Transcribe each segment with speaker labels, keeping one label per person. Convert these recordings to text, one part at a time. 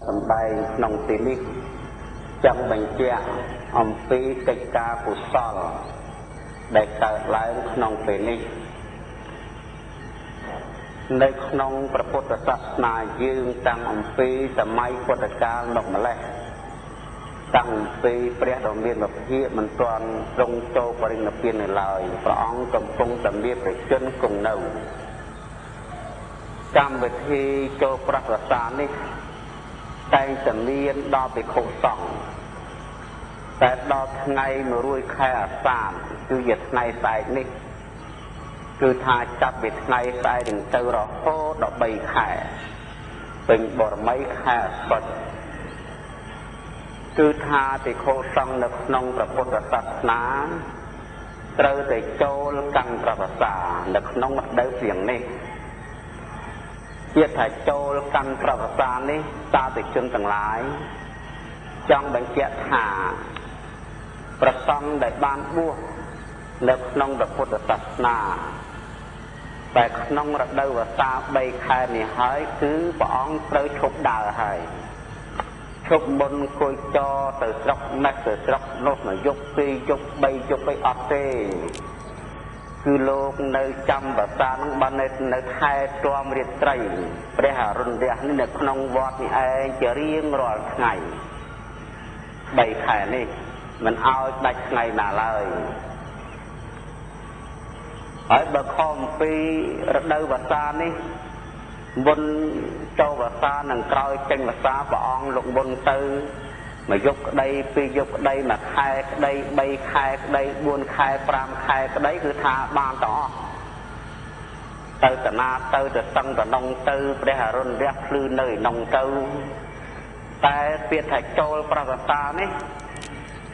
Speaker 1: សម្ដែងក្នុងទីនេះចង់បញ្ជាក់អំពីកិច្ចការកុសលដែលកើតឡើងក្នុងពេលនេះនៅក្នុងព្រះពុទ្ធសាសនាយើងតាំងអំពីសម័យពុទ្ធកាលមកម្ល៉េះតាំងពីព្រះដ៏មានពភាកមិនទាន់ទ្រង់ចូលបរិនិព្វាននៅឡើយព្រះអង្គកំពុងតែមានប្រជញ្ញគង់នៅកម្មវិធីចូលព្រះវស្សានេះតែងតែមានដល់ភិក្ខុសង្ឃតែដល់ថ្ងៃ100ខែអាសាឍគឺជាថ្ងៃស្អែកនេះគឺថាចាប់ពីថ្ងៃស្អែកถึงទៅរហូតដល់3ខែពេញបរមីខែអាសត់គឺថាភិក្ខុសង្ឃនៅក្នុងព្រះពុទ្ធសាសនាត្រូវតែចូលកាន់ព្រះវស្សានៅក្នុងរដូវភ្លៀងនេះជាថាចូលកាន់ព្រះវស្សានេះសាធុជនទាំងឡាយចង់បញ្ជាក់ថាព្រះសង្ឃដែលបានបួសនៅក្នុងព្រះពុទ្ធសាសនាតែក្នុងរដូវវស្សា3ខែនេះហើយគឺព្រះអង្គត្រូវឈប់ដើរហើយឈប់មុនគួយចទៅស្រុកម៉េះទៅស្រុកនោះមួយយប់2យប់3យប់អីអត់ទេគឺលោកនៅចាំវស្សានឹងបាននៅខែទ្រាំរាត្រីព្រះអរុណរះនេះនៅក្នុងវត្តនេះឯងជារៀងរាល់ថ្ងៃ3ខែនេះមិនឲ្យដាច់ថ្ងៃណាឡើយហើយបើខំពីរដូវវស្សានេះមុនចូលវស្សានិងក្រោយចេញវស្សាព្រះអង្គលោកមុនទៅមួយយប់ក្តី2យប់ក្តីមួយខែក្តី3ខែក្តី4ខែ5ខែក្តីគឺថាបានទាំងអស់ទៅតាណាទៅទៅសឹងតំណងទៅព្រះអរុណរះភ្លឺនៅក្នុងទៅតែពាក្យថាចូលព្រះវស្សានេះ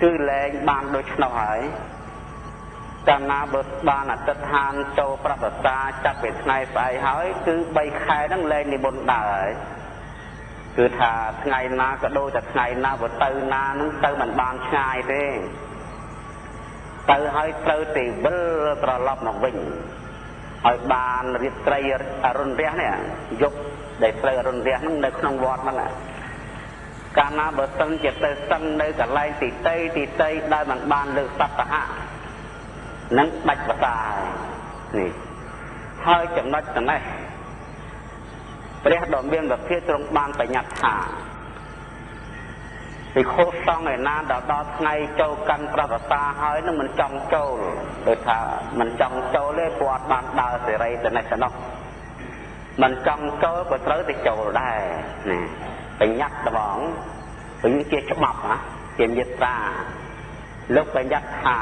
Speaker 1: គឺលែងបានដូចឆ្នោះហើយកាលណាបើបានអតិថិដ្ឋានចូលព្រះវស្សាចាប់ពីថ្ងៃស្អែកហើយគឺ3ខែហ្នឹងលែងនិមន្តដើរហើយគឺថាថ្ងៃណាក៏ដូចតែថ្ងៃណាបើទៅណាហ្នឹងទៅមិនបានឆ្ងាយទេទៅហើយត្រូវតែវិលត្រឡប់មកវិញហើយបានរាត្រីអរុណរះនេះយប់ដែលត្រូវអរុណរះហ្នឹងនៅក្នុងវត្តហ្នឹងកាលណាបើសិនជាទៅសឹងនៅកន្លែងទីតីដែលមិនបានលើកសត្វហៈនឹងដាច់វស្សានេះហើយចំណុចទាំងនេះព្រះដ៏មានពភាកទ្រង់បានបញ្ញត្តិថាភិក្ខុសង្ឃឯណាដល់ថ្ងៃចូលកាន់ព្រះវស្សាហើយនឹងមិនចង់ចូលដូចថាមិនចង់ចូលទេព្រោះអត់បានដើរសេរីទៅនេះទៅនោះមិនចង់ចូលក៏ត្រូវតែចូលដែរណាបញ្ញត្តិត្បងវាជាច្បាប់ណាជាមេត្តាលោកបញ្ញត្តិថា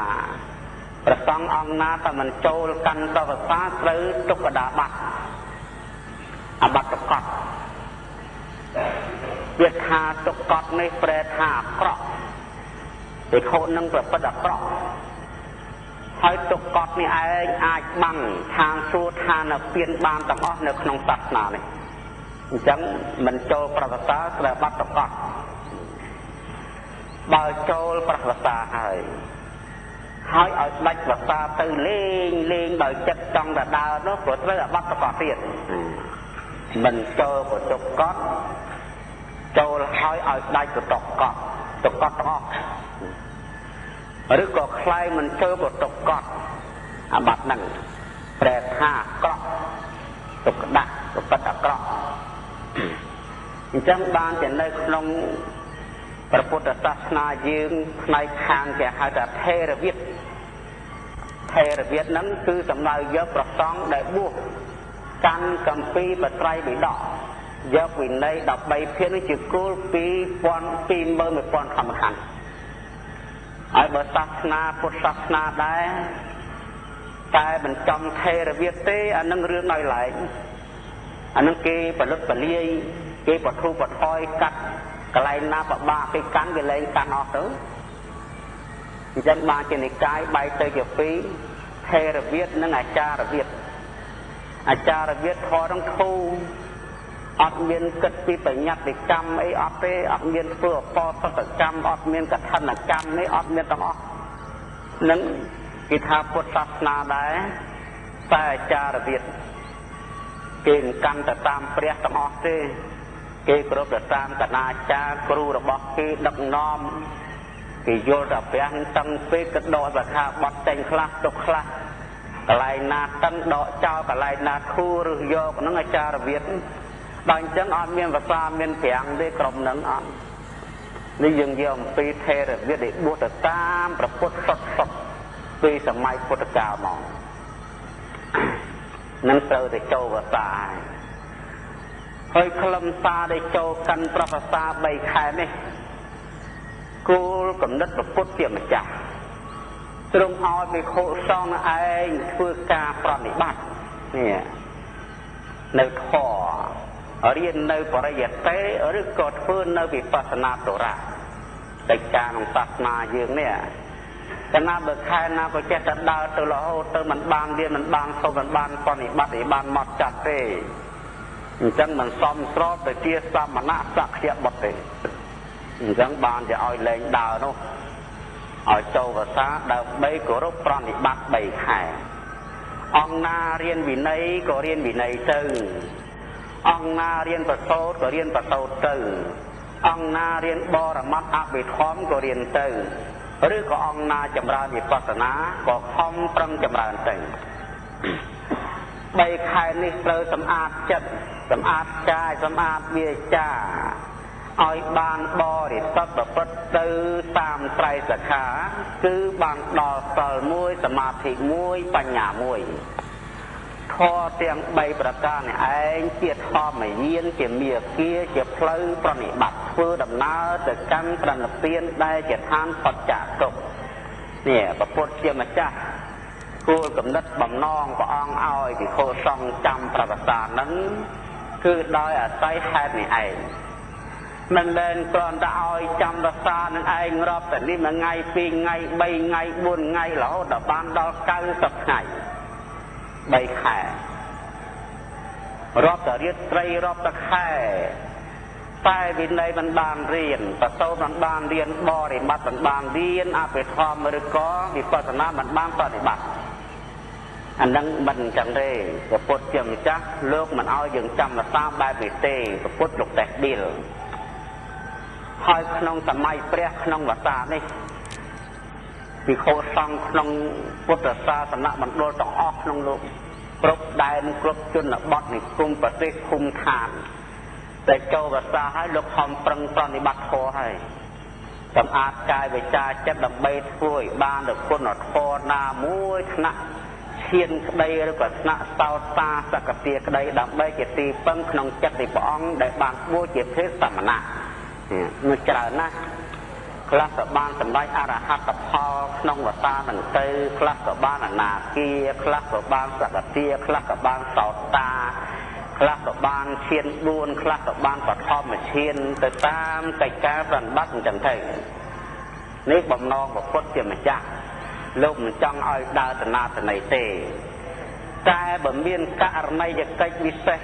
Speaker 1: ព្រះសង្ឃអង្គណាតែមិនចូលកាន់ព្រះវស្សាត្រូវទុក្ខដាបត្តិអបត្តកតវាថាទុក្ខកតនេះប្រែថាអាក្រក់ភិក្ខុនឹងប្រព្រឹត្តអាក្រក់ហើយទុក្ខកតនេះឯងអាចបាំងឋានសួគ៌ឋានពៀនបានទាំងអស់នៅក្នុងសាសនានេះអញ្ចឹងមិនចូលព្រះវស្សាត្រូវបាត់ទុក្ខកតបើចូលព្រះវស្សាហើយឲ្យដាច់វស្សាទៅលេងដោយចិត្តចង់តែដើរនោះក៏ត្រូវអបត្តកតទៀតមិនចូលបតុកកតចូលឲ្យដាច់បតុកកតតុកកតទាំងអស់ឬក៏ខ្លែងមិនចូលបតុកកតអាបត្តិហ្នឹងប្រែថាអាក្រក់ទុកដាក់ប្រព្រឹត្តអាក្រក់អញ្ចឹងបានតែនៅក្នុងព្រះពុទ្ធសាសនាយើងផ្នែកខាងគេហៅថាថេរវាទហ្នឹងគឺសំដៅយកប្រសង់ដែលបួសកាន់កម្ពីបត្រៃបិដកយកវិន័យ13ភាគនេះជាគោល21000ធម្មខណ្ឌហើយបើសាសនាពុទ្ធសាសនាដែរតែមិនចំថេរវាទទេអានឹងរឿងដោយឡែកអានឹងគេផលិតពលាយគេបធុបថយកាត់កន្លែងណាបបាក់គេកាន់វាលែងកាន់អស់ទៅអញ្ចឹងបានជានិកាយបែកទៅជាពីរថេរវាទនិងអាចារវាទអាចារវាទធរនឹងធូរអត់មានគិតពីបញ្ញត្តិកម្មអីអត់ទេអត់មានធ្វើអបតតកម្មអត់មានកឋិនកម្មនេះអត់មានទាំងអស់នឹងគេថាពុទ្ធសាសនាដែរតែអាចារវាទគេមិនកាន់ទៅតាមព្រះទាំងអស់ទេ គេគ្រប់ទៅតាមកណាចារគ្រូរបស់គេដឹកនាំគេយល់តែព្រះតឹងពេកក៏ដកសាខាបត់ចេញខ្លះទុកខ្លះកន្លែងណាតឹងដកចោលកន្លែងណាខួរឬយកហ្នឹងអាចារ្យវិទ្យាដល់អញ្ចឹងអត់មានភាសាមានប្រាំងទេក្រុមហ្នឹងអត់នេះយើងយកអំពីថេរវាទដែលបួសទៅតាមព្រះពុទ្ធសុទ្ធពីសម័យពុទ្ធកាលមកនឹងត្រូវតែចូលភាសាហើយខ្លឹមសារដែលចូលកាន់ប្រភាសា3ខែនេះគោលកំណត់ព្រះពុទ្ធជាម្ចាស់ទ្រង់ឲ្យភិក្ខុសង្ឃឯងធ្វើការប្រតិបត្តិនេះនៅធម៌រៀននៅបរិយត្តិឬក៏ធ្វើនៅវិបស្សនាទរៈកិច្ចការក្នុងសាសនាយើងនេះកាលណាបើខែណាក៏ចេះតែដើរទៅរហូតទៅមិនបានរៀនមិនបានសូត្រមិនបានបប្រតិបត្តិឲ្យបានមកចាត់ទេអញ្ចឹងមិនសមស្របទៅជាសមណៈសក្យបុត្រទេអញ្ចឹងបានជាឲ្យលែងដើរនោះឲ្យចូលភាសាដើម្បីគោរពប្រតិបត្តិ3ខែអង្គណារៀនវិន័យក៏រៀនវិន័យទៅអង្គណារៀនប្រសូតក៏រៀនប្រសូតទៅអង្គណារៀនបរមត្ថអភិធម្មក៏រៀនទៅឬក៏អង្គណាចម្រើនវិបស្សនាក៏ខំប្រឹងចម្រើនទៅ3ខែនេះត្រូវសម្អាតចិត្តសម្អាតកាយសម្អាតវាចាឲ្យបានបរិសុទ្ធប្រព្រឹត្តទៅតាមត្រៃសិក្ខាគឺបានដល់សិល1សមាធិ1បញ្ញា1ធម៌ទាំង3ប្រការនេះឯងជាធម្មយានជាមាគាជាផ្លូវប្រតិបត្តិធ្វើដំណើរទៅកាន់ប្រណិពានដែលជាឋានបច្ចៈទុក្ខនេះព្រះពុទ្ធជាម្ចាស់គោលកំណត់បំណងព្រះអង្គឲ្យភិក្ខុសង្ឃចាំប្រវត្តិហ្នឹងគឺដោយអាស្រ័យហេតុនេះឯងមិនមែនគ្រាន់តែឲ្យចាំភាសានឹងឯងរាប់តែនេះមួយថ្ងៃ2ថ្ងៃ3ថ្ងៃ4ថ្ងៃរហូតដល់បានដល់90ថ្ងៃ3ខែរាប់តែរាត្រីរាប់តែខែតែវិន័យមិនបានរៀនប្រសូតមិនបានរៀនបរិបត្តិមិនបានរៀនអភិធម្មឬក៏វិបស្សនាមិនបានប្រតិបត្តិអានឹងមិនអញ្ចឹងទេព្រះពុទ្ធជាម្ចាស់លោកមិនឲ្យយើងចាំភាសាបែបនេះទេព្រះពុទ្ធលោកតែដៀលហើយក្នុងសម័យព្រះក្នុងភាសានេះភិក្ខុសង្ឃក្នុងពុទ្ធសាសនមណ្ឌលទាំងអស់ក្នុងលោកគ្រប់ដែនគ្រប់ជនបទនិគមប្រទេសភូមិឋានតែចូលភាសាឲ្យលោកខំប្រឹងប្រតិបត្តិធម៌ឲ្យសម្អាតកាយវាចាចិត្តដើម្បីធ្វើឲ្យបាននូវគុណធម៌ណាមួយថ្នាក់ឈានក្តីឬក៏ថ្នាក់សោតាសកតិក្តីដើម្បីជាទីពឹងក្នុងចិត្តនៃព្រះអង្គដែលបានបួសជាភេទសមណៈនោះច្រើនណាស់ខ្លះក៏បានសម្រេចអរហត្តផលក្នុងវតានឹងទៅខ្លះក៏បានអនាគាខ្លះក៏បានសកតិខ្លះក៏បានសោតាខ្លះក៏បានឈាន4ខ្លះក៏បានបឋមឈានទៅតាមកិច្ចការប្រតិបត្តិអញ្ចឹងទៅនេះបំណងព្រះពុទ្ធជាម្ចាស់លោកមិនចង់ឲ្យដើរទៅណាទៅណីទេតែបើមានករណីយកិច្ចវិសេស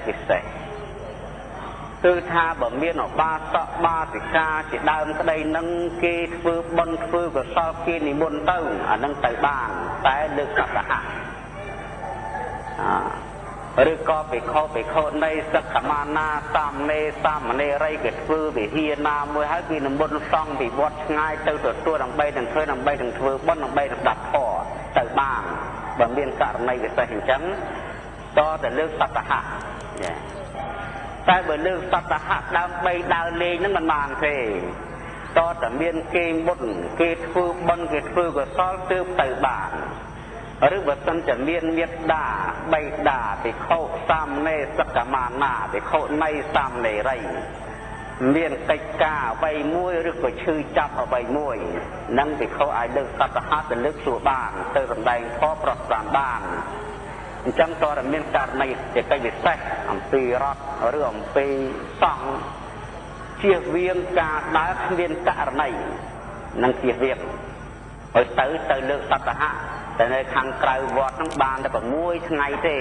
Speaker 1: គឺថាបើមានឧបាសកបាសិកាជាដើមក្តីនឹងគេធ្វើបុណ្យធ្វើកុសលគេនិមន្តទៅអានឹងទៅបានតែលើកសតហៈឬក៏ភិក្ខុនៃសក្ខមាណាសាមណេរសាមណេរីគេធ្វើវិហារណាមួយហើយគេនិមន្តសង្ឃពីវត្តឆ្ងាយទៅទទួលដើម្បីនឹងធ្វើដើម្បីនឹងធ្វើបុណ្យដើម្បីនឹងស្ដាប់ធម៌ទៅបានបើមានករណីពិសេសអញ្ចឹងតតែលើកសតហៈតែបើលើកសតហៈដើម្បីដើរលេងហ្នឹងមិនបានទេតតែមានគេមុនគេធ្វើបុណ្យគេធ្វើកុសលទើបទៅបានឬបើសិនជាមានមេត្តាបិតាភិក្ខុសាមណេរសក្ខមាណាភិក្ខុនៃសាមណេរីមានកិច្ចការអ្វីមួយឬក៏ឈឺចាប់អ្វីមួយនឹងភិក្ខុឲ្យលើកសតហៈទៅលើកសួរបានទៅសម្ដែងធម៌ប្រស្រានបានអញ្ចឹងតើមានករណីជាកិច្ចពិសេសអំពីរដ្ឋឬអំពីសង្ឃជៀសវាងការដើរគ្មានករណីនឹងជៀសវាងឲ្យទៅលើកសតហៈតែនៅខាងក្រៅវត្តហ្នឹងបានតែ6ថ្ងៃទេ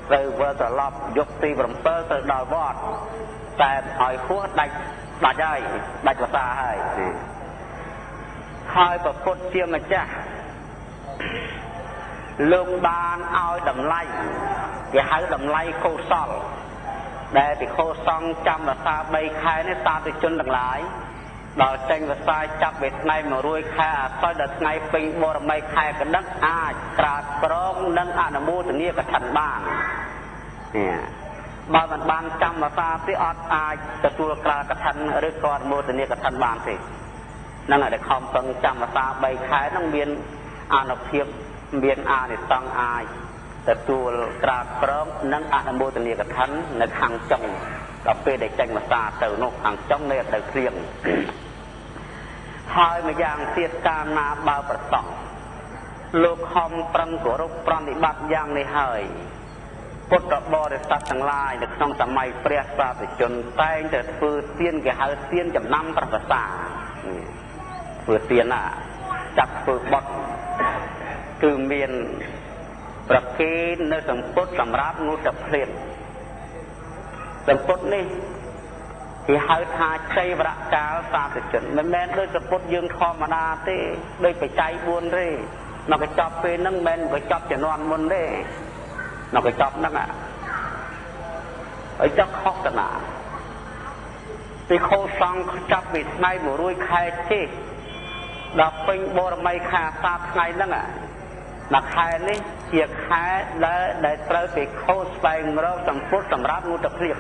Speaker 1: ត្រូវវិលត្រឡប់យកទី7ទៅដល់វត្តតែឲ្យហួសដាច់ហើយដាច់ភាសាហើយព្រះពុទ្ធជាម្ចាស់លោកបានឲ្យតម្លៃគេហៅតម្លៃកុសល ដែលពិខុសង្ឃចាំវស្សា3ខែនេះសាធុជនទាំងឡាយដល់ចេញវស្សាចាប់ពីថ្ងៃ100ខែអាសោយដល់ថ្ងៃពេញបរមីខែកដឹកអាចក្រាបក្រងនិងអនុមោទនាកឋិនបាននេះបើមិនបានចាំវស្សាទេអត់អាចទទួលក្រាបកឋិនឬក៏អនុមោទនាកឋិនបានទេនឹងតែខំប្រឹងចាំវស្សា3ខែនឹងមានអានុភាពមានអានិសង្ឃអាចទទួលក្រាបក្រងនិងអនុមោទនាកឋិននៅខាងចុងដល់ពេលដែលចេញវស្សាទៅនោះខាងចុងនេះទៅគ្រៀងហើយម្យ៉ាងទៀតកាលណាបើប្រសង់លោកខំប្រឹងគោរពប្រតិបត្តិយ៉ាងនេះហើយពុទ្ធបរិស័ទទាំងឡាយនៅក្នុងសម័យព្រះសាធុជនតែងតែធ្វើទានគេហៅទានចំណាំប្រវសាធ្វើទានណាចាក់ធ្វើបត់គឺមានប្រគេននៅសម្ពុតសម្រាប់ងូតភ្លាមសម្ពុតនេះគេហៅថាជ័យវរកាលសាធុជនមិនមែនដូចសម្ពុតយើងធម្មតាទេដូចបច្ច័យ4ទេមកកញ្ចប់ពេលហ្នឹងមិនមែនកញ្ចប់ជំនាន់មុនទេមកកញ្ចប់ហ្នឹងហើយចុះខុសតាណាពីខោសង្ឃចាប់ពីថ្ងៃ100ខែទេដល់ពេញបរមីខែអាសាឍថ្ងៃហ្នឹងដល់ខែនេះជាខែដែលត្រូវពីខោស្វែងរកសម្ពុតសម្រាប់ងូតភ្លាម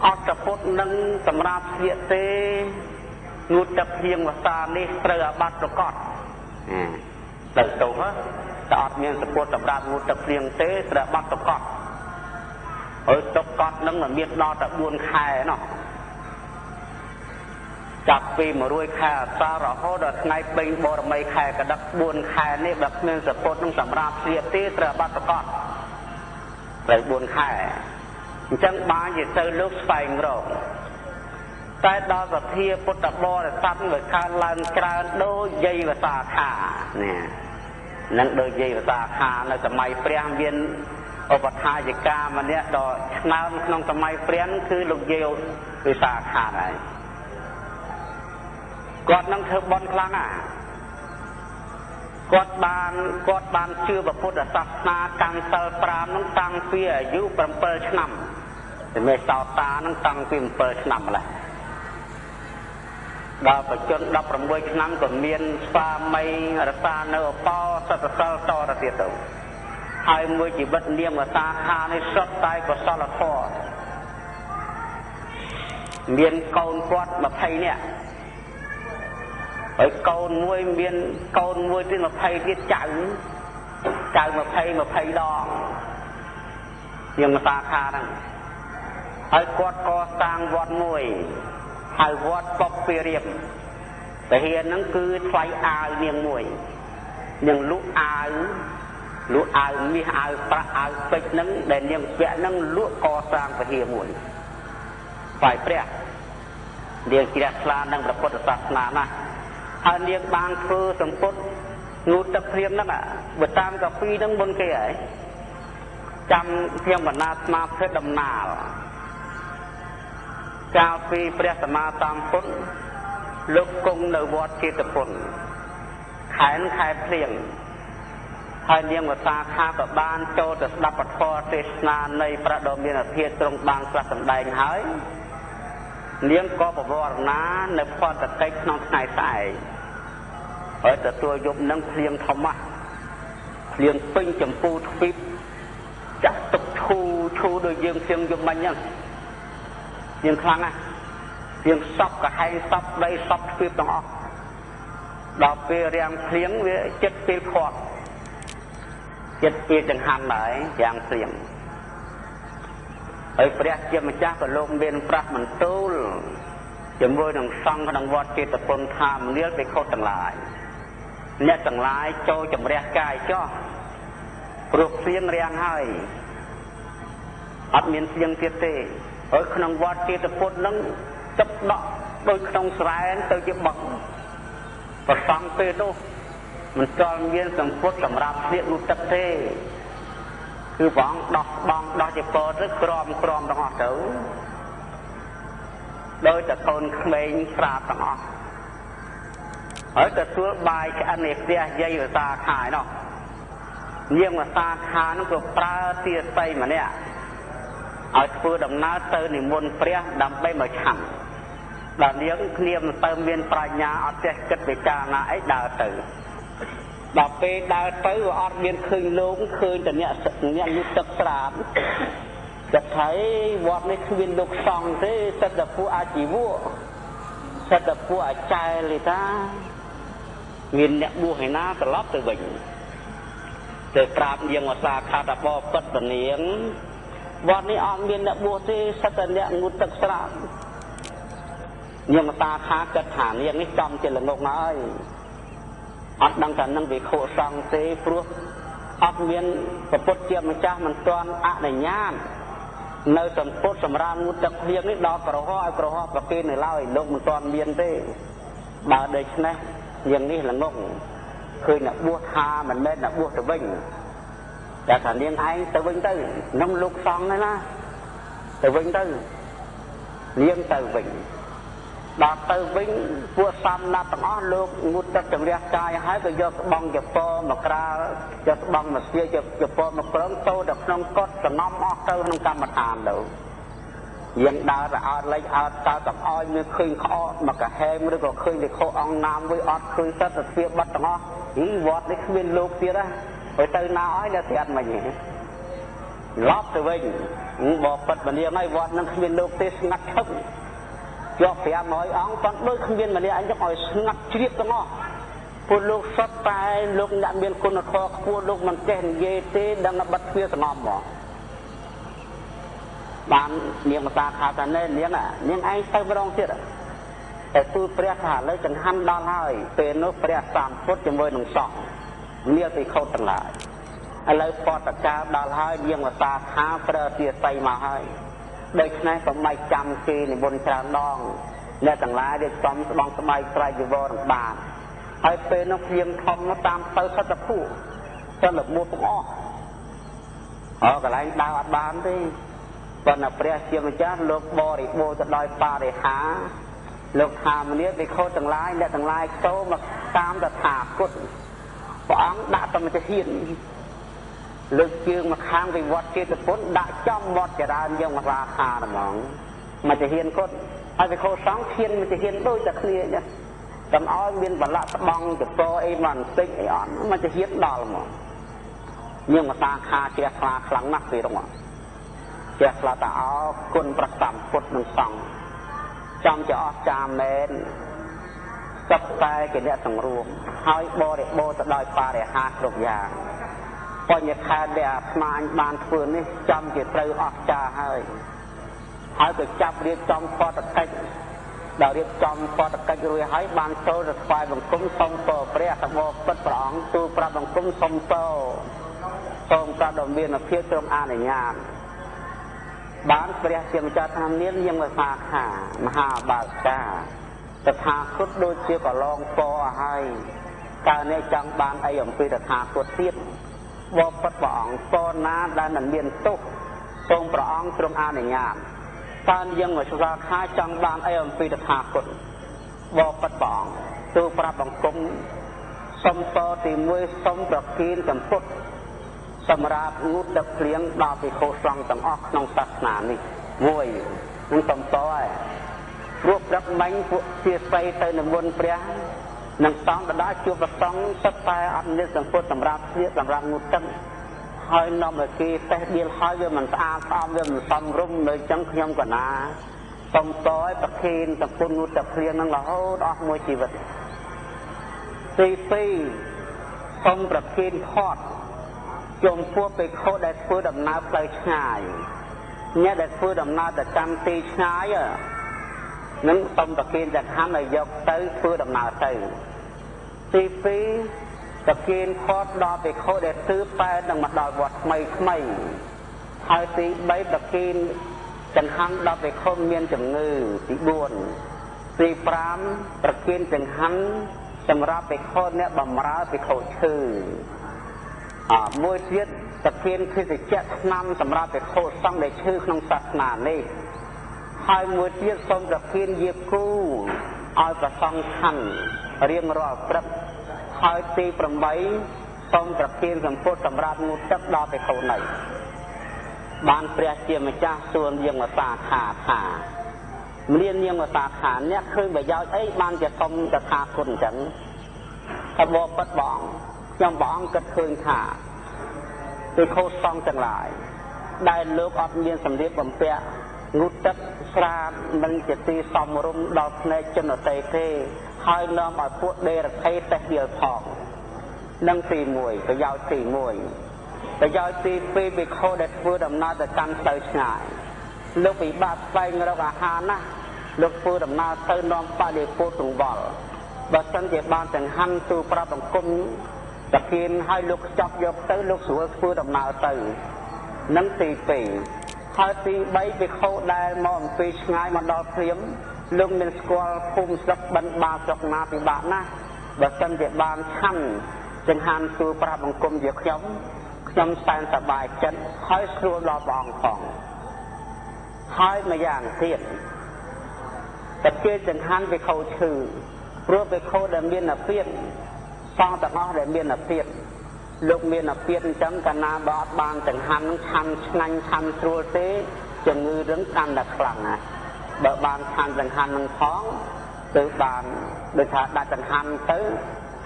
Speaker 1: អត់សម្ពុតនឹងសម្រាប់ស្លៀកទេងូតភ្លាមវស្សានេះត្រូវអាបត្តិប្រកបទៅទៅហ៎តែអត់មានសម្ពុតសម្រាប់ងូតភ្លាមទេត្រូវអាបត្តិប្រកបហើយទុកកត់នឹងមិនមានដល់តែ4ខែណោះចាប់ពី100ខែអាសាឍរហូតដល់ថ្ងៃពេញបរមីខែកដឹក4ខែនេះបើគ្មានសពុតនឹងសម្រាប់ស្លៀកទេត្រូវបាត់ប្រកបត្រូវ4ខែអញ្ចឹងបានជាទៅលោកស្វែងរកតែដល់សភាពុទ្ធបរិស័ទវាកើនឡើងច្រើនដូចយាយវសាខានេះនឹងដូចយាយវសាខានៅសម័យព្រះមានឧបថាយិកាម្នាក់ដ៏ឆ្នើមក្នុងសម័យព្រះគឺលោកយាយវិសាខាដែរគាត់នឹងធ្វើបន់ខ្លាំងគាត់បានជឿពុទ្ធសាសនាកាន់សិល5នឹងតាំងពីអាយុ7ឆ្នាំតែមេសោតានឹងតាំងពី7ឆ្នាំម្ល៉េះដល់បច្ចុប្បន្ន16ឆ្នាំក៏មានស្វាមីរសានៅអបោសតសិលតទៅទៀតទៅហើយមួយជីវិតនាងវសាខានេះសុទ្ធតែកុសលធម៌មានកូនគាត់20នាក់ហើយកូនមួយមានកូនមួយទៀត20ទៀតចៅ20ដងនាងវសាខាហ្នឹងហើយគាត់កសាងវត្តមួយហៅវត្តពពពីរៀបតាហ៊ានហ្នឹងគឺថ្លៃអាវនាងមួយនាងលក់អាវមាសអាវប្រាក់អាវពេជ្រហ្នឹងដែលនាងពាក់ហ្នឹងលក់កសាងពហិមួយថ្លៃព្រះនាងជ្រះថ្លានឹងព្រះពុទ្ធសាសនាណាហើយនាងបានធ្វើសម្ពុតងូតទឹកព្រាមហ្នឹងបើតាមកាពីហ្នឹងមុនគេហើយចាំខ្ញុំបណ្ណាស្មាភេទដំណាលកាលពីព្រះសម្មាសម្ពុទ្ធលោកគង់នៅវត្តចេតពុនខែភ្លៀងហើយនាងវសាខាក៏បានចូលទៅស្ដាប់ពធទេសនានៃព្រះដ៏មានអធិធទ្រង់បានស្ដាប់សម្ដែងហើយនាងក៏បវរណានៅផតកិច្ចក្នុងថ្ងៃស្អែកហើយទទួលយប់នឹងភ្លៀងធំភ្លៀងពេញចម្ពូទ្វីបចាក់ទឹកឈូដូចយើងភ្លៀងយប់មិញហ្នឹងយើងខ្លាំងណាស់យើងសពកាហែងសពដីសពទ្វីបទាំងអស់ដល់ពេលរាំងភ្លៀងវាចិត្តពេលខាត់ចិត្តពេលចង្ហាន់ដែររាំងភ្លៀងហើយព្រះជាម្ចាស់ក៏លោកមានប្រាស់បន្ទូលជាមួយនឹងសង្ឃក្នុងវត្តចេតពុនថាមនាលភិក្ខុទាំងឡាយអ្នកទាំងឡាយចូលជំរះកាយចោះព្រោះភ្លៀងរាំងហើយអត់មានភ្លៀងទៀតទេហើយក្នុងវត្តចេតពុននឹងទឹកដក់ដូចក្នុងស្រែទៅជាបឹងប្រសង់ពេលនោះមិនទាន់មានសម្ពុតសម្រាប់ស្លៀកនោះទឹកទេគឺព្រះអង្គដោះបងដោះជាពរទៅក្រមទាំងអស់ទៅដោយតែកូនក្មេងស្រាបទាំងអស់ហើយទទួលបាយឆ្អិននៃផ្ទះយាយវសាខាឯណោះនាងវសាខានោះក៏ប្រើទាស័យម្នាក់ ឲ្យធ្វើដំណើរទៅនិមន្តព្រះដើម្បីមកឆាន់ដល់នាងគ្នាមិនទៅមានប្រាជ្ញាអត់ចេះគិតពិចារណាអីដើរទៅដល់ពេលដើរទៅវាអត់មានឃើញលោកឃើញតែអ្នកយុទ្ធទឹកស្រាបតែថៃវត្តនេះគ្មានលោកសង្ឃទេសិតតែពួកអាជីវៈសិតតែពួកអាចារ្យលេតាមានអ្នកបួសឯណាត្រឡប់ទៅវិញទៅប្រាប់នាងវសាខាតបពិតពនាងវត្តនេះអត់មានអ្នកបួសទេសិតតែអ្នកងូតទឹកស្រាបនាងវសាខាគិតថានាងនេះចំជាល្ងងហើយអត់ដឹងថានឹងវិខុសង្ឃទេព្រោះអត់មានពុទ្ធជាម្ចាស់មិនទាន់អនុញ្ញាតនៅសម្ពុតសម្រាប់ងូតទឹកភ្លៀងនេះដល់ក្រហោឲ្យក្រហោប្រគេននៅឡើយលោកមិនទាន់មានទេបើដូច្នេះយ៉ាងនេះល្ងងឃើញអ្នកបួសថាមិនមែនអ្នកបួសទៅវិញតែថានាងឯងទៅវិញទៅនឹងលោកសង្ឃណាទៅវិញទៅនាងទៅវិញដល់ទៅវិញពួកសំណាប់ទាំងអស់លោកងូតទឹកជំរះកាយហើយក៏យកស្បង់ចពមកក្រាលយកស្បង់មកស្ទាចពមកក្រងចូលទៅក្នុងកត់សំណំអស់ទៅក្នុងកម្មដ្ឋានទៅយើងដើរទៅអត់លេចអត់តើទាំងអស់មានឃើញក្អកមកកាហែមឬក៏ឃើញវិខុអង្គណាមវិញអត់ឃើញសិតទៅស្វាបាត់ទាំងអស់វត្តនេះគ្មានលោកទៀតណាហើយទៅណាឲ្យនៅស្រាត់មិញឡប់ទៅវិញបបពិតមនាងហើយវត្តនឹងគ្មានលោកទេស្ងាត់ឈឹកយក500អង្គប៉ុន្តែដូចគ្មានម្នាក់អញចង់ឲ្យស្ងាត់ជ្រាបទាំងអស់ពួកលោកសុទ្ធតែលោកអ្នកមានគុណធម៌ខ្ពស់លោកមិនចេះនិយាយទេដឹងតែបិទទ្វារសំងំមកបាននាងមតាខាថានាងឯងទៅម្ដងទៀតតែទូលព្រះថាឥឡូវចង្ហាន់ដល់ហើយពេលនោះព្រះសម្ពុទ្ធជាមួយនឹងសង្ឃនាទីខុសទាំងឡាយឥឡូវពតកាលដល់ហើយនាងមតាខាប្រើទាស័យមកហើយដូច្នេះក៏មិនចាំគេនិមន្តច្រើនដងអ្នកទាំងឡាយរៀបចំស្បង់ស្បែកត្រៃជីវរនឹងបានហើយពេលនោះព្រាមធំតាមទៅសត្វភូចន្ទលមួយទាំងអស់កន្លែងដើរអត់បានទេប៉ុន្តែព្រះជាម្ចាស់លោកបរិបូរទៅដោយបរិហាលោកថាមនាវិខុទាំងឡាយអ្នកទាំងឡាយចូលមកតាមតថាគតព្រះអង្គដាក់តែមកហ៊ានលើកជើងមកខាងវិវត្តចេតពុនដាក់ចំវត្តចរានយើងមករាខាហ្មងមកជាហ៊ានគាត់ហើយវិខុសង្ឃហ៊ានមកជាហ៊ានដូចតែគ្នាចឹងតំឲ្យមានបលៈស្បង់ចពោអីមិនតិចអីអត់មកជាហ៊ានដល់ហ្មងយើងមកតាខាជ្រះថ្លាខ្លាំងណាស់ពីរងជ្រះថ្លាតអោគុណប្រសម្ពុទ្ធនឹងសង្ឃចំជាអស្ចារ្យមែនសត្វតែជាអ្នកសង្រួមហើយបរិបូរទៅដោយបរិហាគ្រប់យ៉ាងបញ្ញខែដែលអាត្មាបានធ្វើនេះចំជាត្រូវអស្ចារ្យហើយក៏ចាប់រៀបចំផតកិច្ចដល់រៀបចំផតកិច្ចរួចហើយបានចូលទៅថ្វាយបង្គំសុំពរព្រះតបពិតព្រះអង្គទូលប្រាប់បង្គំសុំពរសូមប្រដមានភាពទ្រង់អនុញ្ញាតបានព្រះជាម្ចាស់ថានាងយើងមកសាខាមហាបាសាតថាគតដូចជាកឡងពរឲ្យតើអ្នកចង់បានអីអំពីតថាគតទៀតបបពិតព្រះអង្គពរណាដែលមិនមានទុកសូមព្រះអង្គទ្រង់អនុញ្ញាតតើយើងមកសាខាចង់បានអីអំពីតថាគតបបពិតព្រះអង្គទូលប្រាប់បង្គំសុំពរទី1សុំប្រគិនសម្ពុទ្ធសម្រាប់ងូតទឹកភ្លៀងដល់ភិក្ខុសង្ឃទាំងអស់ក្នុងសាសនានេះមួយនឹងសំតហើយព្រោះព្រឹកមិញពួកជាស្័យទៅនិមន្តព្រះនឹងសង្ឃដដែលជួបប្រសង់សិតតែអត់មានសម្ពុទ្ធសម្រាប់ស្លៀកសម្រាប់ងូតទឹកហើយនាំឲ្យគេតេះដៀលហើយវាមិនស្អាតស្អំវាមិនសមរម្យនៅចឹងខ្ញុំក៏ណាសំតឲ្យប្រគិនសម្ពុទ្ធងូតទឹកភ្លៀងនឹងរហូតអស់មួយជីវិតទី2សូមប្រគិនផតចំពោះភិក្ខុដែលធ្វើដំណើរផ្លូវឆ្ងាយអ្នកដែលធ្វើដំណើរទៅកាន់ទីឆ្ងាយនឹងសូមប្រគិនចង្ហាន់ឲ្យយកទៅធ្វើដំណើរទៅទី2ប្រគិនផតដល់ភិក្ខុដែលទើបតែនឹងមកដល់វត្តថ្មីហើយទី3ប្រគិនចង្ហាន់ដល់ភិក្ខុមានជំងឺទី4ទី5ប្រគិនចង្ហាន់សម្រាប់ភិក្ខុអ្នកបម្រើភិក្ខុឈឺមួយទៀតប្រគិនភេសជ្ជៈឆ្នាំសម្រាប់ភិក្ខុសង្ឃដែលឈឺក្នុងសាសនានេះហើយមួយទៀតសូមប្រគិនយាគូឲ្យប្រសង់ខណ្ឌរៀងរាល់ព្រឹកហើយទី8សូមប្រគិនសម្ពុទ្ធសម្រាប់ងូតទឹកដល់ភិក្ខុណី បានព្រះជាម្ចាស់សួនយើងមកសាខាថាមានយើងមកសាខាអ្នកឃើញប្រយោជន៍អីបានជាសុំតថាគតអញ្ចឹងថាបបិទ្ធបងខ្ញុំព្រះអង្គគិតឃើញថាពីខុសសង្ឃទាំងឡាយដែលលោកអត់មានសម្ភារបំពាក់ងូតទឹកស្រាបមិនជាទីសំរុំដល់ភ្នែកជនតេទេហើយនាំឲ្យពួកដេរថេតេះវាលផងនឹងទី1ប្រយោជន៍ទី1ប្រយោជន៍ទី2វិខោដែលធ្វើដំណើរទៅកាន់ផ្លូវឆ្ងាយលោកពិបាកស្វែងរកអាហារណាស់លោកធ្វើដំណើរទៅនាំបដិពោតង្វល់បើសិនជាបានចង្ហាន់ទូប្រាប់បង្គំតាគៀនឲ្យលោកខ្ចប់យកទៅលោកស្រួលធ្វើដំណើរទៅនឹងទី2ហើយទី3វិខោដែលមកអំពីឆ្ងាយមកដល់ព្រាមលោកមានស្គាល់ភូមិស្រុកបិណ្ឌបាស្រុកណាពិបាកណាស់បើសិនជាបានឆាន់ចង្ហាន់ទូប្រាប់បង្គំជាខ្ញុំសែនសប្បាយចិត្តហើយស្រួលដល់ព្រះអង្គផងហើយម្យ៉ាងទៀតតែគេចង្ហាន់វិខោឈឺព្រោះវិខោដែលមានអាពាធសងទាំងអស់ដែលមានអាពាធលោកមានអាពាធអញ្ចឹងកាលណាបើអត់បានចង្ហាន់ឆាន់ឆ្ងាញ់ឆាន់ស្រួលទេជំងឺរឹងកាន់តែខ្លាំងណាស់បើបានឆាន់ចង្ហាន់នឹងផងទៅបានដូចថាដាក់ចង្ហាន់ទៅ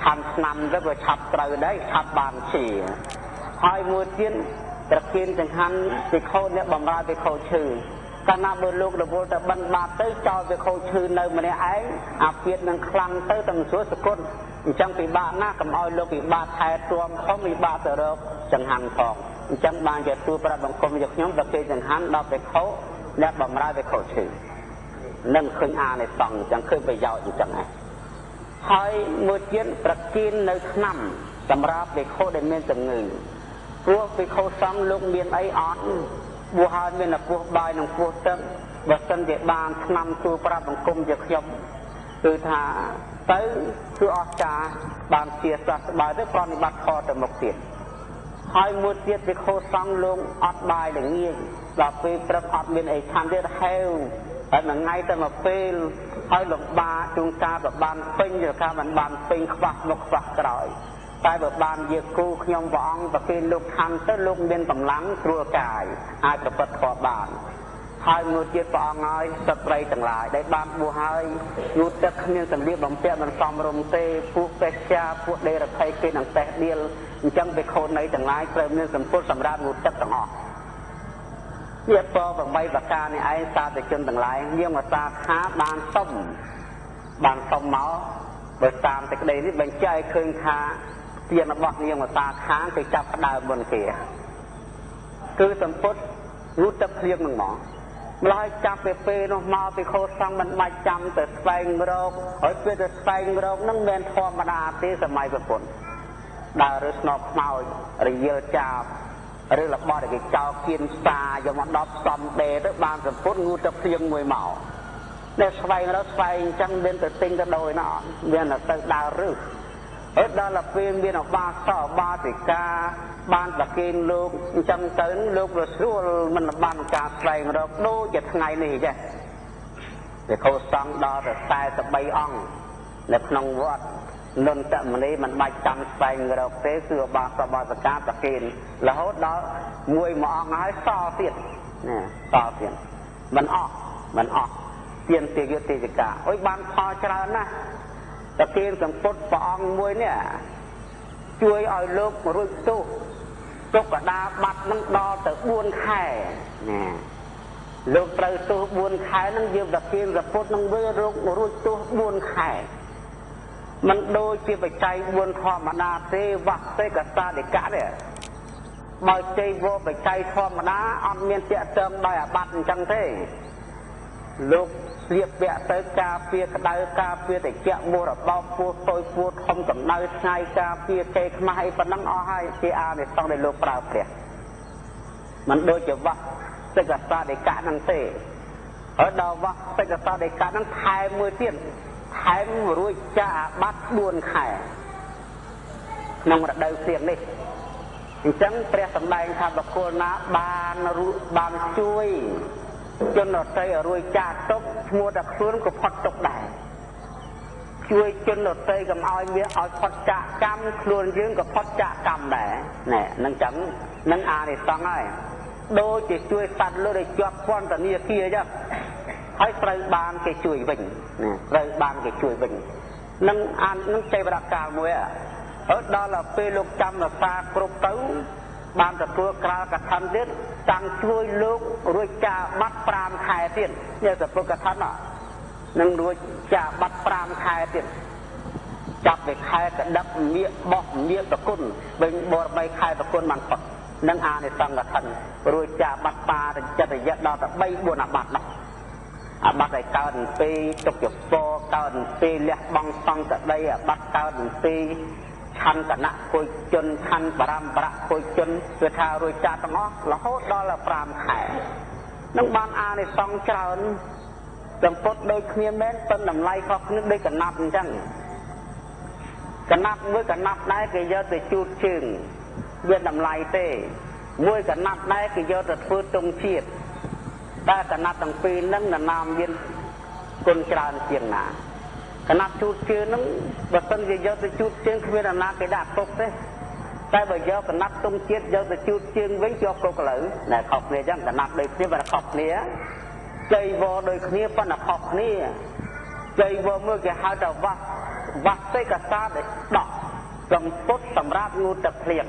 Speaker 1: ឆាន់ឆ្នាំទៅវាឆាប់ត្រូវដែរឆាប់បានជាហើយមួយទៀតប្រគិនចង្ហាន់វិខោអ្នកបំរើវិខោឈឺកាលណាបើលោករវល់ទៅបិណ្ឌបាតទៅចោលវិខោឈឺនៅម្នាក់ឯងអាពាធនឹងខ្លាំងទៅតែមិនស្រួលសគត់អញ្ចឹងពិបាកណាស់កុំឲ្យលោកពិបាកថែទាំខំពិបាកទៅរកចង្ហាន់ផងអញ្ចឹងបានជាទូប្រាប់បង្គំយកខ្ញុំទៅគេចង្ហាន់ដល់វិខោអ្នកបំរើវិខោឈឺនឹងឃើញអានិសង្ឃអញ្ចឹងឃើញប្រយោជន៍អញ្ចឹងឯងហើយមួយទៀតប្រគិននៅឆ្នាំសម្រាប់វិខោដែលមានជំងឺព្រោះវិខោសង្ឃលោកមានអីអត់បួសហើយមានតែពោះបាយនិងពោះទឹកបើសិនជាបានឆ្នាំទូប្រាប់បង្គំជាខ្ញុំគឺថាទៅគឺអស្ចារ្យបានជាសះស្បើយទៅប្រតិបត្តិខទៅមុខទៀតហើយមួយទៀតវិខោសង្ឃលោកអត់បាយល្ងាចដល់ពេលព្រឹកអត់មានអីឆាន់ទៀតហេវហើយមួយថ្ងៃទៅមកពេលហើយលំបាកជួនកាលក៏បានពេញឬថាមិនបានពេញខ្វះមុខខ្វះក្រោយតែបើបានជាគូខ្ញុំព្រះអង្គប្រគេនលោកខំទៅលោកមានកម្លាំងស្រួលកាយអាចប្រព្រឹត្តធម៌បានហើយមួយទៀតព្រះអង្គឲ្យស្ត្រីទាំងឡាយដែលបានបួសហើយយូរទឹកគ្មានសម្លៀកបំពាក់មិនសមរម្យទេពួកពេស្យាពួកដេរថៃគេនឹងតេះដៀលអញ្ចឹងវិខោនៃទាំងឡាយត្រូវមានសម្ពុតសម្រាប់ងូតទឹកទាំងអស់វាពរ8ប្រការនេះឯងសាធុជនទាំងឡាយយើងមកសាខាបានសុំមកបើតាមតែក្តីនេះបញ្ជាក់ឲ្យឃើញថាទានរបស់នាងមកសាខាគេចាប់ផ្ដើមមុនគេគឺសម្ពុតរូតទឹកភ្លៀងនឹងមកម្ល៉េះចាប់ពេលនោះមកពីខោសង្ឃមិនបាច់ចាំទៅស្វែងរកហើយពេលទៅស្វែងរកនឹងមិនធម្មតាទេសម័យប្រពន្ធដើររើស្នប់ខ្មោចរយលចាប់ឬរបស់ដែលគេចោលគៀនស្តាយកមកដប់សំដេទៅបានសម្ពុតងូតទឹកភ្លៀងមួយមកតែស្វែងរកស្វែងអញ្ចឹងមានទៅទិញទៅដោយណាមានទៅដើររើអត់ដល់ពេលមានអបាសអបាសិកាបានប្រគេនលោកអញ្ចឹងទៅលោកវាស្រួលមិនបានការស្វែងរកដូចជាថ្ងៃនេះចេះវិខោសង្ឃដល់ទៅ43អង្គនៅក្នុងវត្តនន្តមនីមិនបាច់ចាំស្វែងរកទេគឺអបាសអបាសិកាប្រគេនរហូតដល់មួយអង្គហើយសល់ទៀតណាសល់ទៀតមិនអស់ទានទាយុតិចកាអុយបានផលច្រើនណាស់ប្រគេនសម្ពុតព្រះអង្គមួយនេះជួយឲ្យលោករួចទោសទុក្ខដាបាត់នឹងដល់ទៅ4ខែណាលោកត្រូវទោស4ខែនឹងយើងប្រគេនសម្ពុតនឹងវារួចទោស4ខែមិនដូចជាបច្ច័យ4ធម្មតាទេវៈទេកសានិកៈទេបើជ័យវបច្ច័យធម្មតាអត់មានតាក់ទងដោយអាបត្តិអញ្ចឹងទេលោកស្លៀកពាក់ទៅការពារក្តៅការពារតិចមរបោពោះតូចពោះធំកម្ដៅថ្ងៃការពារគេខ្មាស់អីប៉ុណ្ណឹងអស់ហើយជាអានិសង្ឃដែលលោកប្រើប្រាស់មិនដូចជាវៈសិក្ខាសានិកៈហ្នឹងទេហើយដល់វៈសិក្ខាសានិកៈហ្នឹងថែមមួយទៀតថែមរួចចាអាបត្តិ4ខែក្នុងរដូវផ្សេងនេះអញ្ចឹងព្រះសម្ដែងថាបុគ្គលណាបានជួយជនរតីឲ្យរួចចាកទុកឈ្មោះតែខ្លួនក៏ផុតទុកដែរជួយជនរតីកុំឲ្យវាឲ្យផុតចាកកម្មខ្លួនយើងក៏ផុតចាកកម្មដែរណែនឹងចឹងនឹងអានិសង្ឃហើយ đôi chỉ chui sạt lơ để chọt quan tận nia kia chứ hãy phải bàn cái chui vịnh rồi bàn cái chui vịnh nâng ăn nâng chơi bạc cào muối ở đó là phê lục trăm là xa cột tấu bàn tập tua cả cả thân tiết tăng chui lục rồi trà bắt pram khai tiền như tập tua cả thân à nâng rồi trà bắt pram khai tiềnจับไปขายกระดับเมียบอกเมียตะกุนเป็นบทใบขายตะกุนมันปักนั่งอ่านในสังกัดทันรวยจ่าบัตรปลาจะได้ยัดดาวแต่ใบบัวหน้าบัตรนะบัตรได้เกินปีจบโตเกินปีเลี้ยบังฟังแต่ได้บัตรเกินปีชันแต่หนักคุยจนชันปรามประคุยจนเพื่อทารวยจ่าตั้งอ๋อแล้วเขาดอลลาร์ปรามขายนั่งบ้านอ่านในสังเกินจำพดโดยเคลียร์แม้นต้นลำไรเขานึกได้กันนับจังกันนับเมื่อกันนับได้ก็เยอะแต่จุดชึงเวียนลำไรเต้เมื่อกันนับได้ก็เยอะแต่ฟื้นตรงเชียดแต่กันนับตั้งปีนั่งนามเวียนคนกลางเชียงหนากันนับจุดชึงนั่งบัดต้นก็เยอะแต่จุดชึงเวียนนาก็ได้ตกเต้แต่บ่เยอะกันนับตรงเชียดเยอะแต่จุดชึงไว้จบก็เหลือแต่ขอบเนี่ยจังกันนับโดยที่ว่าขอบเนี่ยใจวอโดยนี้ปั้นขอบนี่ใจวอเมื่อแกหาแต่ว่าวัดเสกษาเด็กดอกจงพุทธสำรับงูตะเพียง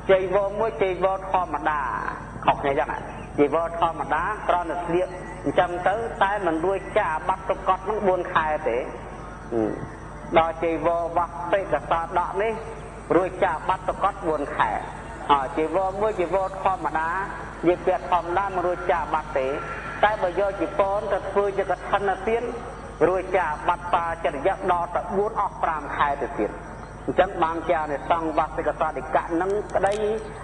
Speaker 1: ใจวอมวยใจวอธรรมดาขอกไงจังอ่ะใจวอธรรมดาตอนเสียจำเต้ใต้มันด้วยจ่าบัตรกอดมันบนคายเต๋ดอใจวอวัดเสกษาดอกนี่ด้วยจ่าบัตรกอดบนคายใจวอมวยใจวอธรรมดาเย็บเปียธรรมดามันด้วยจ่าบัตรเต๋ใต้บ่ยอจีปอนตะฟื้นจะกระทันเตียนรวยจ่าบัตรปาจะยักดอตะบุญออกปรามคายเตียนจังบางจ่าในสังวัดเสกษาดิกะนั่งก็ได้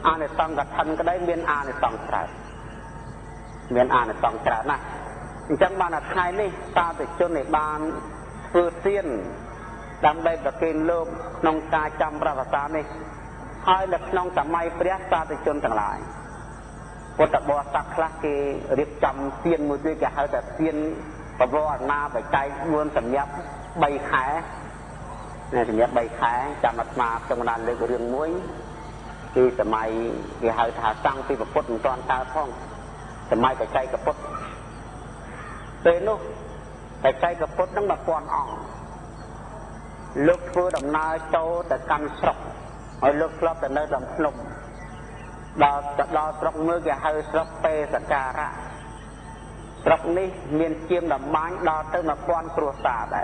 Speaker 1: อ่านในสังกัดทันก็ได้เมียนอ่านในสังตราเมียนอ่านในสังตรานะจังบางไทยนี่ตาติดจนในบางเพื่อเตียนดำได้ตะเกียนโลกนองกาจำประวัติศาสตร์นี่ให้หลักนองสมัยเปรียบตาติดจนต่างหลายวัตถุบวสักคลาเกเรียบจำเตียนมือด้วยแกให้แต่เตียนปะวอนาไปใจมวนสัญญาใบขายเนี่ยสัญญาใบขายจำมาจำนานเลยเรื่องมุ้ยที่สมัยที่หาถาตั้งที่ประพุทธตอนตาท่องสมัยไปใจกับพุทธเป็นนู้ไปใจกับพุทธนั่งแบบปอนอ่องลูกฟื้นดำนาโตแต่กันสกเอาลูกครอบแต่เนื้อดำพนมดอสกมือแกให้สกเปสการะสกนี้เมียนเจียมดำบ้านดอเติมมาปอนครัวสาได้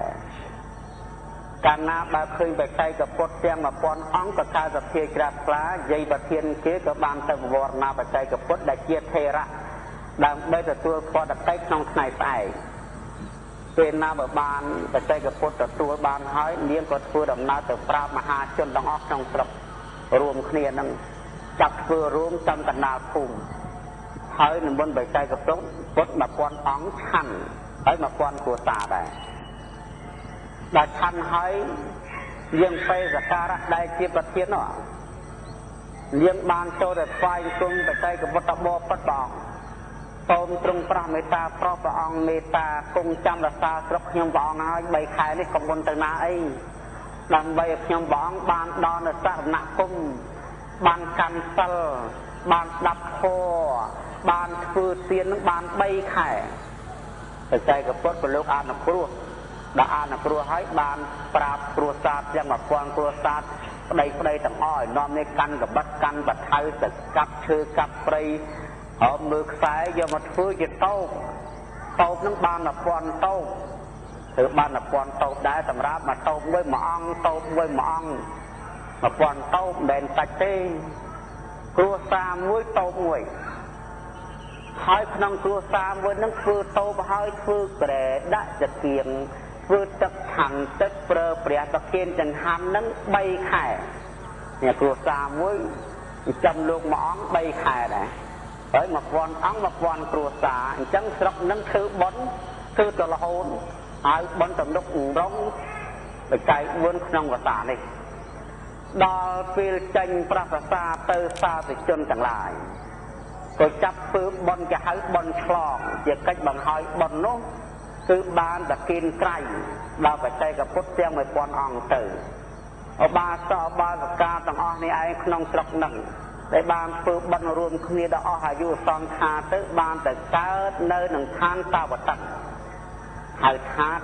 Speaker 1: การนาบาเคยไปใช้กับพดเตียงมาปอนอ่องกับการกับเทียกราปลาใยบะเทียนเกี่ยกับบางเติมวอร์นาไปใช้กับพดได้เกียเทระดำได้แต่ตัวพอดับเต็กน้องในใส่เป็นนาบบานไปใช้กับพดแต่ตัวบานหายเลี้ยงก็ตัวดำนาแต่ปราบมหาชนต้องออกน้องสกรวมเคลียนั่งจับตัวรวมจำกันนาภูมิหายหนึ่งบนใบใจกับต้นพดมาปอนอ่องชันหายมาปอนครัวสาได้ได้ชันให้เลี้ยงไปสักการะได้เจียบประเทียนหรอเลี้ยงบานโตแต่ไฟตรงแต่ใจกับวัตบปัดดอกโตมตรงพระเมตตาพระพระองค์เมตตาคงจำรักษาสรบยมบองให้ใบขายนี่ของบนตนาไอ้ดำใบยมบองบานดอนสารนักกุมบานกันเซลบานดับโคบานฟืเตียนบานใบไข่แต่ใจกับพดเป็นลูกอาณาครัวดาอาณาครัวให้บานปราบครัวศาสตร์ยังแบบควงครัวศาสตร์ได้ต่างอ้อยนอมในกันกับบัดกันบัดไทยแต่กับเชือกับปรีเอามือซ้ายยมาฟื้นจะโต้นั่งบานแบบควงโต้ถือบานแบบควงโต้ได้สำรับมาโต้ไว้หมองโต้ไว้หมองมาควงโต้เด่นตัดเต้ครัวซามมวยโต้มวยให้ขนมครัวซามมวยนั่งฟื้นโต้ให้ฟื้นแกระได้จะเกียงฟื้นตักถังตักเปรย์เปลี่ยนตะเคียนจังหามนั่งใบไข่เนี่ยครัวซามมวยจำลูกหมองใบไข่ได้เฮ้ยมาควงอังมาควงครัวซาจังสระนั่งคือบอนคือตะละโหนไอ้บอนตำนกร้องไปไกลวนขนมกระสาเลยดอฟิลจังประสาเตอร์ซาติจนต่างหลายก็จับปืบบอลจะให้บอลคลองจะกัดบอลหอยบอลโน้คือบานตะกินไก่เราไปใจกับพุทธเสียงไม่ปอนอ่องเตอเอาบาสอบาสกาต่างอ้อในไอ้ขนมสลักหนึ่งใน ដែលបានធ្វើបន់រួមគ្នាដល់អស់អាយុសង្ខារទៅបានតែកើតនៅនឹងឋានសាវតៈហៅថា